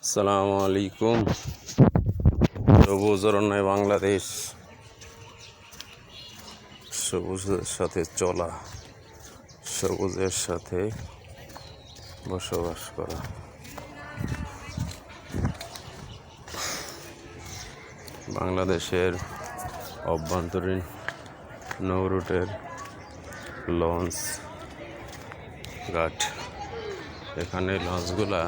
আসসালামু আলাইকুম। সবুজ অরণ্যে বাংলাদেশ, সবুজের সাথে চলা, সবুজের সাথে বসবাস করা। বাংলাদেশের অভ্যন্তরীণ নৌ রুটের লঞ্চ ঘাট। এখানে লঞ্চগুলা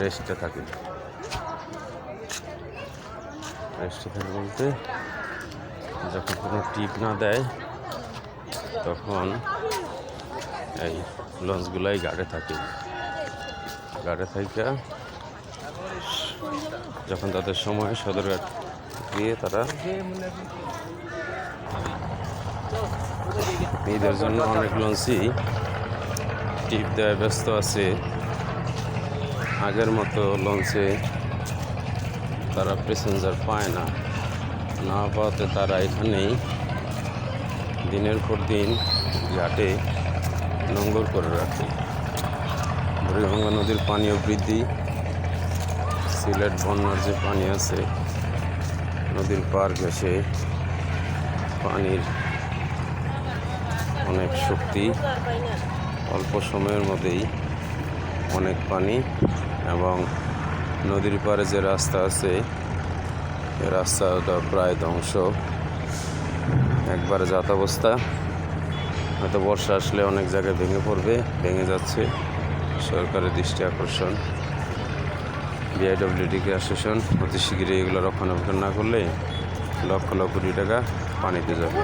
রেস্টে থাকে বলতে যখন কোনো টিপ না দেয় তখন এই লঞ্চগুলাই ঘাটে থাকে। যখন তাদের সময় সদরঘাট গিয়ে তারা ঈদের জন্য অনেক লঞ্চই টিপ দেওয়ায় ব্যস্ত আছে। আগের মতো লঞ্চে তারা প্যাসেঞ্জার পায় না পাওয়াতে তারা এখানেই দিনের পর দিন ঘাটে নোঙর করে রাখে। বুড়িগঙ্গা নদীর পানীয় বৃদ্ধি, সিলেট বন্যার যে পানি আছে নদীর পার ঘেঁষে পানির অনেক শক্তি, অল্প সময়ের মধ্যেই অনেক পানি, এবং নদীর পাড়ে যে রাস্তা আছে এই রাস্তাটা প্রায় ধ্বংস, একবারে যাত অবস্থা। হয়তো বর্ষা আসলে অনেক জায়গায় ভেঙে যাচ্ছে। সরকারের দৃষ্টি আকর্ষণ, বিআইডব্লিউডিকে আশ্বাসন, অতি শীঘ্রই এগুলো রক্ষণাবেক্ষণ না করলে লক্ষ লক্ষ কোটি টাকা পানিতে যাবে।